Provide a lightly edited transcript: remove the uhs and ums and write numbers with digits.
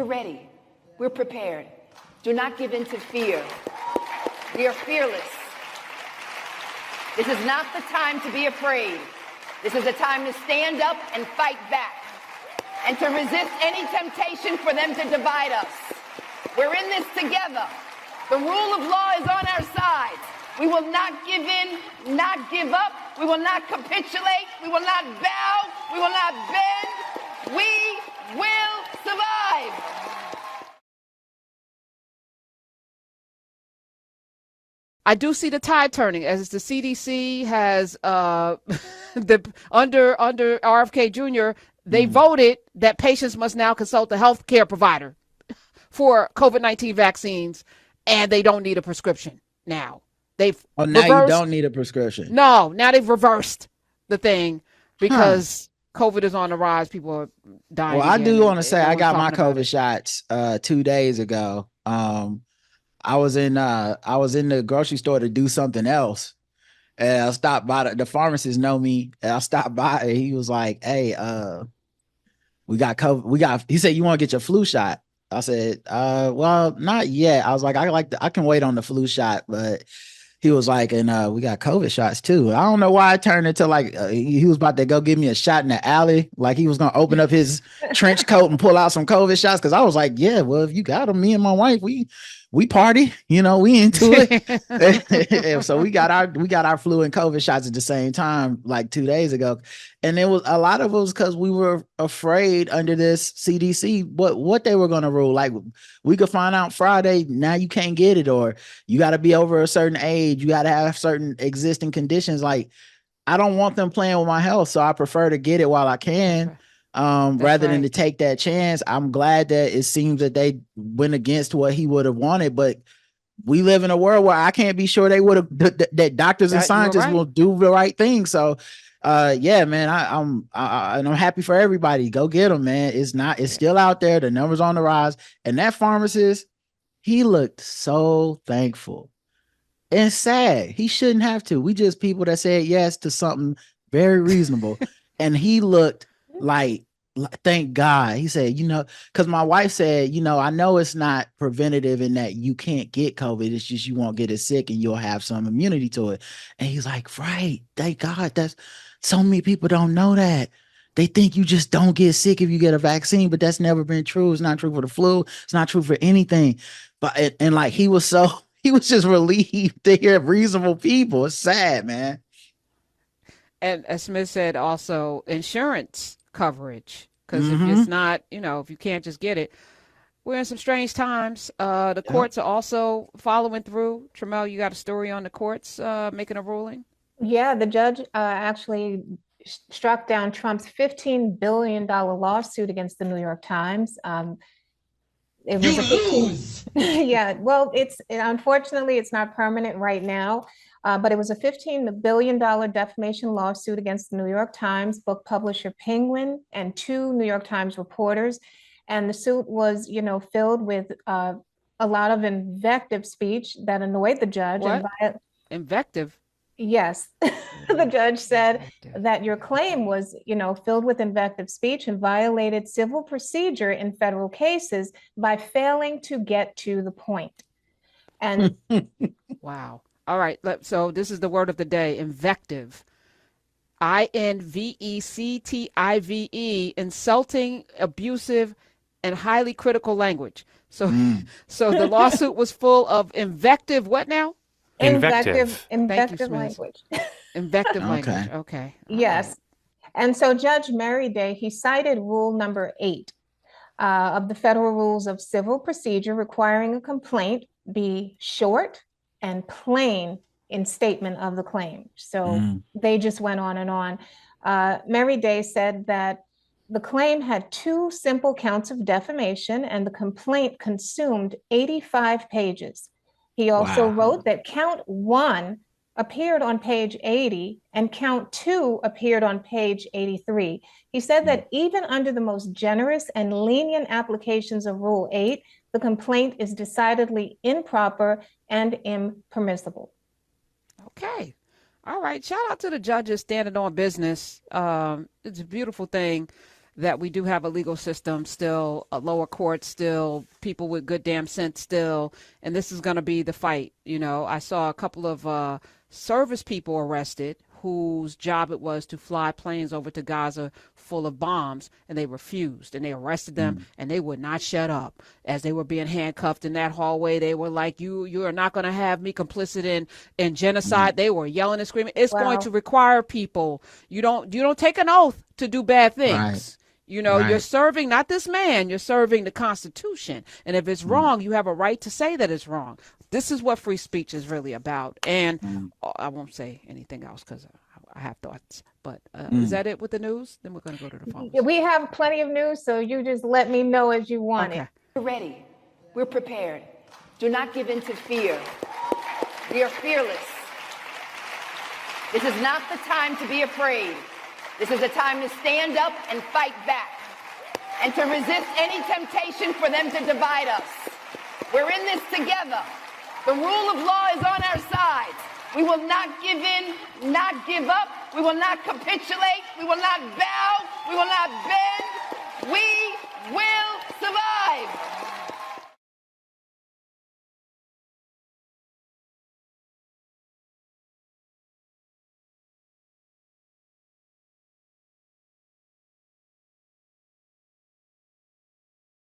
ready. We're prepared. Do not give in to fear. We are fearless. This is not the time to be afraid. This is a time to stand up and fight back and to resist any temptation for them to divide us. We're in this together. The rule of law is on our side. We will not give in, not give up. We will not capitulate. We will not bow. We will not bend. We will survive. I do see the tide turning as the CDC has under RFK Jr. They voted that patients must now consult a healthcare provider for COVID-19 vaccines, and they don't need a prescription now. They've now reversed. You don't need a prescription. No, now they've reversed the thing because COVID is on the rise. People are dying. Well, I do want to say I got my COVID shots 2 days ago. I was in the grocery store to do something else, and I stopped by. The pharmacist know me, and I stopped by, and he was like, "Hey, we got COVID. He said, you want to get your flu shot?" I said, well, not yet. I was like, I can wait on the flu shot, but he was like, and we got COVID shots too. I don't know why I turned into like he was about to go give me a shot in the alley, like he was gonna open up his trench coat and pull out some COVID shots. Because I was like, yeah, well, if you got them, me and my wife, we party, we into it. So we got our flu and COVID shots at the same time, like 2 days ago. And it was a lot of it was because we were afraid under this CDC what they were going to rule. Like we could find out Friday, now you can't get it, or you got to be over a certain age, you got to have certain existing conditions. Like I don't want them playing with my health, so I prefer to get it while I can. Rather than to take that chance. I'm glad that it seems that they went against what he would have wanted, but we live in a world where I can't be sure they would have that doctors and scientists will do the right thing. So yeah, man, I'm happy for everybody. Go get them, man. It's still out there. The numbers on the rise. And that pharmacist, he looked so thankful and sad. He shouldn't have to. We just people that said yes to something very reasonable. And he looked like, thank God. He said, because my wife said, I know it's not preventative in that you can't get COVID. It's just you won't get as sick and you'll have some immunity to it. And he's like, right. Thank God. That's so many people don't know that. They think you just don't get sick if you get a vaccine, but that's never been true. It's not true for the flu. It's not true for anything. But and like he was just relieved to hear reasonable people. It's sad, man. And as Smith said, also insurance coverage, because if it's not, if you can't just get it, we're in some strange times. The courts are also following through. Tramel, you got a story on the courts making a ruling? Yeah, the judge actually struck down Trump's $15 billion lawsuit against the New York Times. It was unfortunately, it's not permanent right now. But it was a $15 billion defamation lawsuit against the New York Times, book publisher Penguin, and 2 New York Times reporters. And the suit was, filled with a lot of invective speech that annoyed the judge. What? Invective? Yes. The judge said that your claim was, filled with invective speech and violated civil procedure in federal cases by failing to get to the point. And wow. All right, so this is the word of the day, invective. invective, insulting, abusive, and highly critical language. So the lawsuit was full of invective, what now? Invective language. Invective language, okay. Yes. Right. And so Judge Merriday, he cited rule number 8 of the Federal Rules of Civil Procedure, requiring a complaint be short and plain in statement of the claim. So they just went on and on. Merriday said that the claim had 2 simple counts of defamation and the complaint consumed 85 pages. He also wrote that count 1 appeared on page 80 and count 2 appeared on page 83. He said that even under the most generous and lenient applications of Rule 8, the complaint is decidedly improper and impermissible. Okay. All right. Shout out to the judges standing on business. It's a beautiful thing. that we do have a legal system still, a lower court still, people with good damn sense still, and this is going to be the fight. You know, I saw a couple of service people arrested whose job it was to fly planes over to Gaza full of bombs, and they refused, and they arrested them, and they would not shut up. As they were being handcuffed in that hallway, they were like, you are not going to have me complicit in genocide. They were yelling and screaming. It's going to require people. You don't take an oath to do bad things. Right. You know, you're serving not this man, you're serving the Constitution. And if it's wrong, you have a right to say that it's wrong. This is what free speech is really about. And I won't say anything else because I have thoughts. But is that it with the news? Then we're going to go to the phone. We have plenty of news, so you just let me know as you want it. We're ready. We're prepared. Do not give in to fear. We are fearless. This is not the time to be afraid. This is a time to stand up and fight back and to resist any temptation for them to divide us. We're in this together. The rule of law is on our side. We will not give in, not give up. We will not capitulate. We will not bow. We will not bend. We will